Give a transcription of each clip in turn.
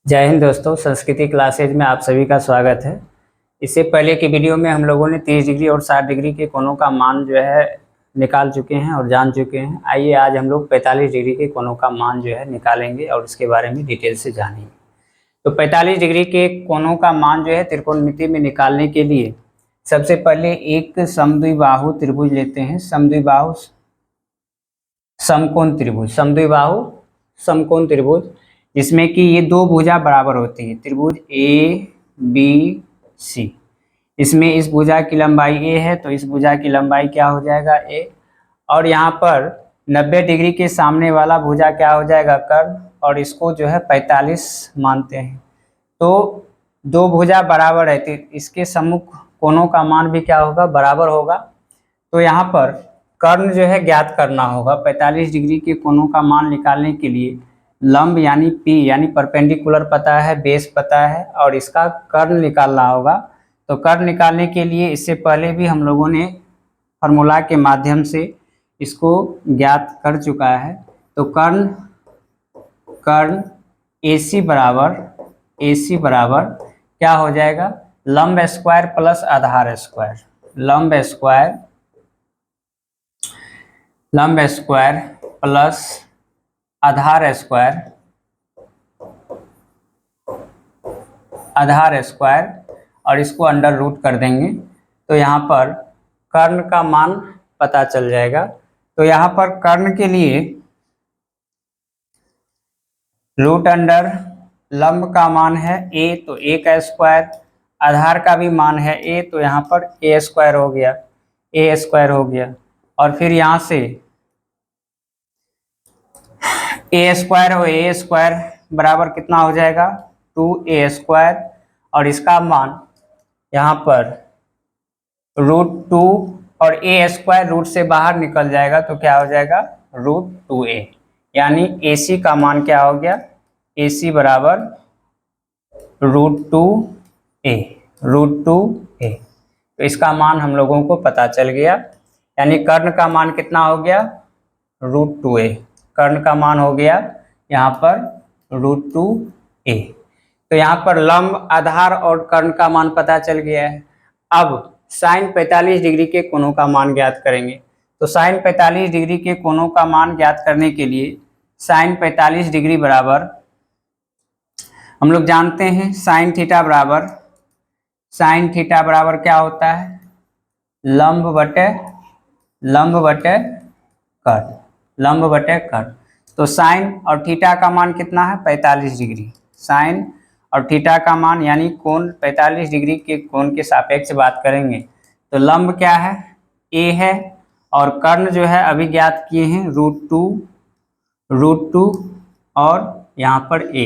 जय हिंद दोस्तों, संस्कृति क्लासेज में आप सभी का स्वागत है। इससे पहले की वीडियो में हम लोगों ने 30 डिग्री और 60 डिग्री के कोणों का मान जो है निकाल चुके हैं और जान चुके हैं। आइए आज हम लोग 45 डिग्री के कोणों का मान जो है निकालेंगे और उसके बारे में डिटेल से जानेंगे। तो 45 डिग्री के कोणों का मान जो है त्रिकोणमिति में निकालने के लिए सबसे पहले एक समद्विबाहु त्रिभुज लेते हैं। समद्विबाहु समकोण त्रिभुज, समद्विबाहु समकोण त्रिभुज, जिसमें कि ये दो भुजा बराबर होती है। त्रिभुज ए बी सी, इसमें इस भुजा की लंबाई ए है तो इस भुजा की लंबाई क्या हो जाएगा ए, और यहाँ पर 90 डिग्री के सामने वाला भुजा क्या हो जाएगा कर्ण, और इसको जो है 45 मानते हैं। तो दो भुजा बराबर है तो इसके सम्मुख कोणों का मान भी क्या होगा, बराबर होगा। तो यहाँ पर कर्ण जो है ज्ञात करना होगा। 45 डिग्री के कोणों का मान निकालने के लिए लंब यानी P यानी परपेंडिकुलर पता है, बेस पता है, और इसका कर्ण निकालना होगा। तो कर्ण निकालने के लिए इससे पहले भी हम लोगों ने फार्मूला के माध्यम से इसको ज्ञात कर चुका है। तो कर्ण AC बराबर क्या हो जाएगा, लंब स्क्वायर प्लस आधार स्क्वायर। लंब स्क्वायर प्लस आधार स्क्वायर और इसको अंडर रूट कर देंगे तो यहाँ पर कर्ण का मान पता चल जाएगा। तो यहाँ पर कर्ण के लिए रूट अंडर लंब का मान है a तो a का स्क्वायर, आधार का भी मान है a तो यहाँ पर a स्क्वायर हो गया, और फिर यहाँ से a स्क्वायर बराबर कितना हो जाएगा 2a स्क्वायर, और इसका मान यहाँ पर √2 और a स्क्वायर रूट से बाहर निकल जाएगा तो क्या हो जाएगा √2a, यानी AC का मान क्या हो गया, AC बराबर √2a। तो इसका मान हम लोगों को पता चल गया, यानी कर्ण का मान कितना हो गया √2a। कर्ण का मान हो गया यहाँ पर √2a। तो यहाँ पर लंब, आधार और कर्ण का मान पता चल गया है। अब साइन 45 डिग्री के कोणों का मान ज्ञात करेंगे। तो साइन 45 डिग्री के कोणों का मान ज्ञात करने के लिए साइन 45 डिग्री बराबर हम लोग जानते हैं साइन थीटा बराबर क्या होता है, लंब बटे कर्ण। तो साइन और थीटा का मान कितना है 45 डिग्री। साइन और थीटा का मान यानी कोण 45 डिग्री के कोण के सापेक्ष बात करेंगे तो लंब क्या है a है, और कर्ण जो है अभी ज्ञात किए हैं √2 और यहाँ पर a।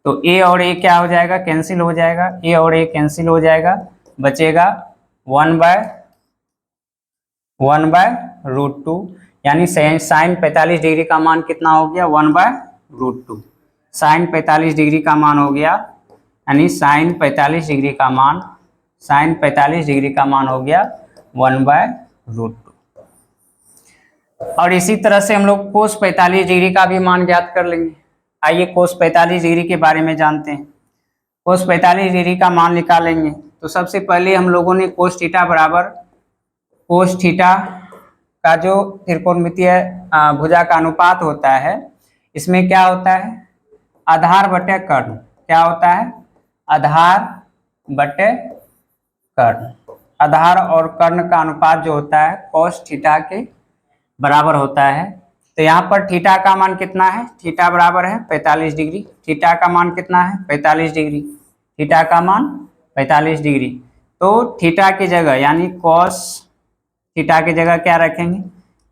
तो a और a क्या हो जाएगा, कैंसिल हो जाएगा, a और a कैंसिल हो जाएगा, बचेगा 1/√2, यानी साइन 45 डिग्री का मान कितना हो गया 1/√2। साइन 45 डिग्री का मान हो गया, यानी साइन 45 डिग्री का मान हो गया 1/√2। और इसी तरह से हम लोग कोस 45 डिग्री का भी मान ज्ञात कर लेंगे। आइए कोस 45 डिग्री के बारे में जानते हैं। कोस 45 डिग्री का मान निकालेंगे तो सबसे पहले हम लोगों ने कोस थीटा का जो त्रिकोणमितीय भुजा का अनुपात होता है, इसमें क्या होता है आधार बटे कर्ण। क्या होता है आधार बटे कर्ण। आधार और कर्ण का अनुपात जो होता है कोस थीटा के बराबर होता है। तो यहाँ पर थीटा का मान कितना है, थीटा बराबर है 45 डिग्री। थीटा का मान कितना है 45 डिग्री। थीटा का मान 45 डिग्री। तो थीटा की जगह यानी कॉस थीटा की जगह क्या रखेंगे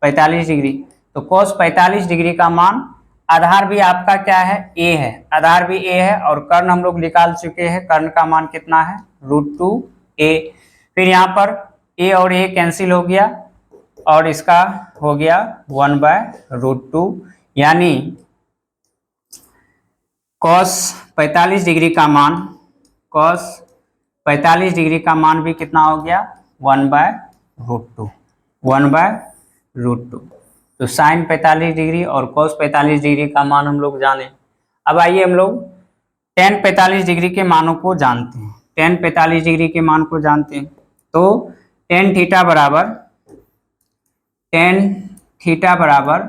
45 डिग्री। तो कॉस 45 डिग्री का मान, आधार भी आपका क्या है a है, आधार भी a है, और कर्ण हम लोग निकाल चुके हैं। कर्ण का मान कितना है √2a। फिर यहाँ पर a और a कैंसिल हो गया और इसका हो गया 1/√2, यानी कॉस 45 डिग्री का मान भी कितना हो गया 1/√2। तो साइन 45 डिग्री और कॉस 45 डिग्री का मान हम लोग जाने। अब आइए हम लोग टेन 45 डिग्री के मानों को जानते हैं, टेन 45 डिग्री के मान को जानते हैं। तो टेन थीटा बराबर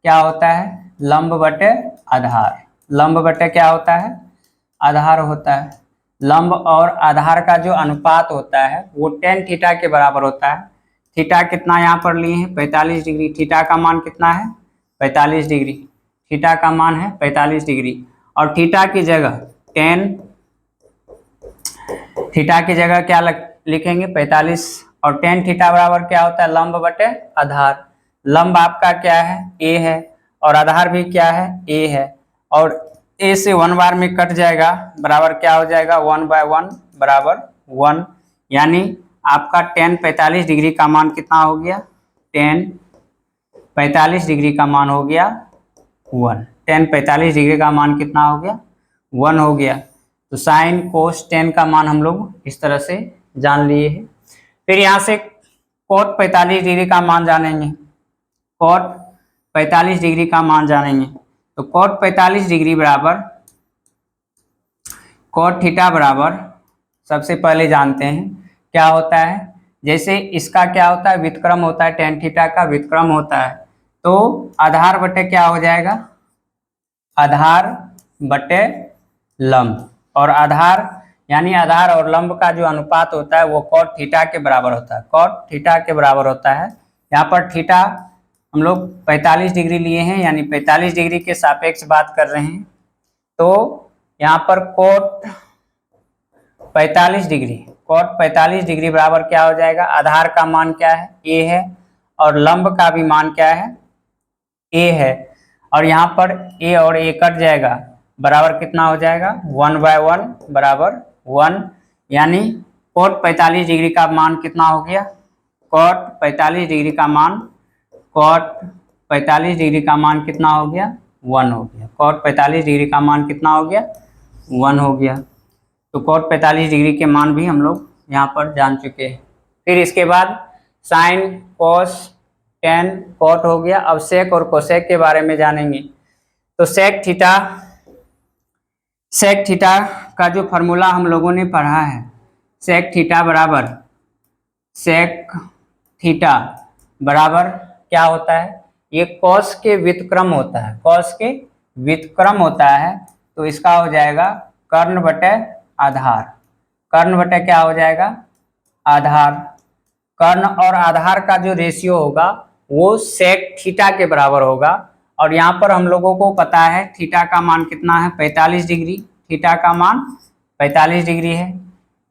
क्या होता है, लंब बटे आधार। लंब बटे क्या होता है, आधार होता है। लंब और आधार का जो अनुपात होता है वो टेन थीटा के बराबर होता है। थीटा कितना यहाँ पर लिए हैं, 45 डिग्री। थीटा का मान कितना है, 45 डिग्री। थीटा का मान है 45 डिग्री और थीटा की जगह थीटा की जगह क्या लिखेंगे, 45। और टेन थीटा बराबर क्या होता है, लंब बटे आधार। लंब आपका क्या है, ए है, और आधार भी क्या है, ए है। और ए से 1 बार में कट जाएगा, बराबर क्या हो जाएगा, 1/1 बराबर 1। यानी आपका टेन 45 डिग्री का मान कितना हो गया, टेन 45 डिग्री का मान हो गया 1। टेन 45 डिग्री का मान कितना हो गया, 1 हो गया। तो साइन कोस टेन का मान हम लोग इस तरह से जान लिए हैं। फिर यहाँ से कोट 45 डिग्री का मान जानेंगे, कोट 45 डिग्री का मान जानेंगे। तो कोट 45 डिग्री बराबर कोट थीटा बराबर, सबसे पहले जानते हैं क्या होता है। जैसे इसका क्या होता है, व्युत्क्रम होता है, टेन थीटा का व्युत्क्रम होता है। तो आधार बटे क्या हो जाएगा, आधार बटे लंब। और आधार यानी आधार और लंब का जो अनुपात होता है वो कॉट थीटा के बराबर होता है, कॉट थीटा के बराबर होता है। यहाँ पर थीटा हम लोग 45 डिग्री लिए हैं, यानी 45 डिग्री के सापेक्ष बात कर रहे हैं। तो यहाँ पर कोट 45 डिग्री, कोट 45 डिग्री बराबर क्या हो जाएगा, आधार का मान क्या है, ए है, और लंब का भी मान क्या है, ए है। और यहाँ पर ए और ए कट जाएगा, बराबर कितना हो जाएगा, 1/1 बराबर 1। यानी कोट 45 डिग्री का मान कितना हो गया, कोट 45 डिग्री का मान, कोट 45 डिग्री का मान कितना हो गया, 1 हो गया। कोट 45 डिग्री का मान कितना हो गया, 1 हो गया। तो कोट 45 डिग्री के मान भी हम लोग यहाँ पर जान चुके हैं। फिर इसके बाद साइन कोस टेन कोट हो गया। अब सेक और कोसेक के बारे में जानेंगे। तो सेक थीटा का जो फॉर्मूला हम लोगों ने पढ़ा है, सेक थीटा बराबर, सेक थीटा बराबर क्या होता है, ये कॉस के व्युत्क्रम होता है, कॉस के व्युत्क्रम होता है। तो इसका हो जाएगा कर्ण बटे आधार, कर्ण बटे क्या हो जाएगा, आधार। कर्ण और आधार का जो रेशियो होगा वो सेक थीटा के बराबर होगा। और यहाँ पर हम लोगों को पता है थीटा का मान कितना है, 45 डिग्री। थीटा का मान 45 डिग्री है।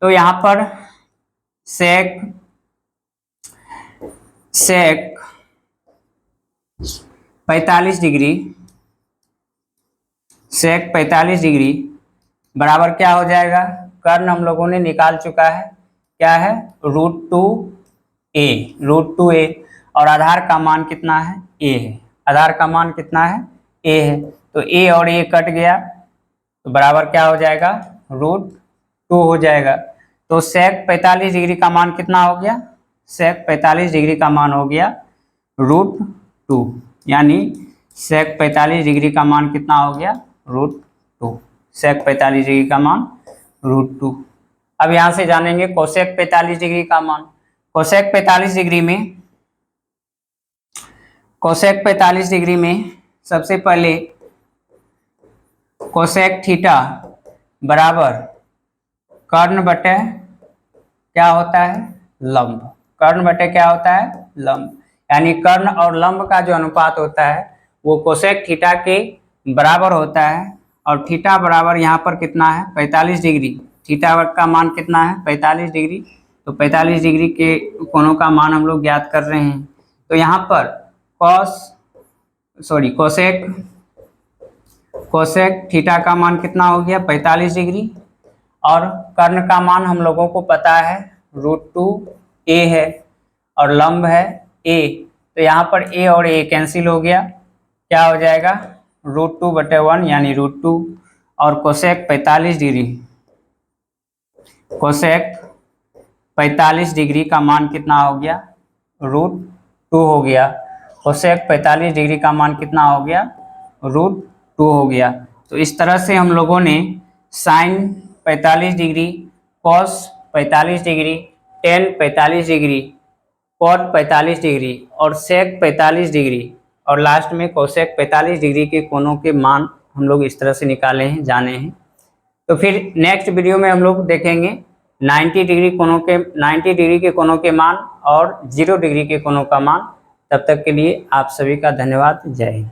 तो यहाँ पर सेक 45 डिग्री, सेक 45 डिग्री बराबर क्या हो जाएगा, कर्ण हम लोगों ने निकाल चुका है, क्या है, √2a। और आधार का मान कितना है, a है। आधार का मान कितना है, a है। तो a और a कट गया, तो बराबर क्या हो जाएगा, √2 हो जाएगा। तो सेक 45 डिग्री का मान कितना हो गया, सेक 45 डिग्री का मान हो गया √2। यानी सेक 45 डिग्री का मान कितना हो गया, √2। सेक 45 डिग्री का मान √2। अब यहाँ से जानेंगे कोसेक 45 डिग्री का मान। कोसेक 45 डिग्री में, कोसेक 45 डिग्री में सबसे पहले कोसेक थीटा बराबर कर्ण बटे क्या होता है, लंब। कर्ण बटे क्या होता है, लंब। यानी कर्ण और लंब का जो अनुपात होता है वो कोसेक थीटा के बराबर होता है। और थीटा बराबर यहाँ पर कितना है, 45 डिग्री। थीटा का मान कितना है, 45 डिग्री। तो 45 डिग्री के कोणों का मान हम लोग ज्ञात कर रहे हैं। तो यहाँ पर कोसेक थीटा का मान कितना हो गया, 45 डिग्री। और कर्ण का मान हम लोगों को पता है √2a है, और लंब है a। तो यहाँ पर a और a कैंसिल हो गया, क्या हो जाएगा, √2/1 यानी √2। और कोसेक 45 डिग्री, कोसेक 45 डिग्री का मान कितना हो गया, √2 हो गया। कोसेक 45 डिग्री का मान कितना हो गया, √2 हो गया। तो इस तरह से हम लोगों ने sine 45 degree, cos 45 degree, tan 45 degree, cot 45 degree और सेक 45 डिग्री और लास्ट में कोसेक 45 डिग्री के कोणों के मान हम लोग इस तरह से निकाले हैं, जाने हैं। तो फिर नेक्स्ट वीडियो में हम लोग देखेंगे 90 डिग्री के कोणों के मान और 0 डिग्री के कोणों का मान। तब तक के लिए आप सभी का धन्यवाद। जय हिंद।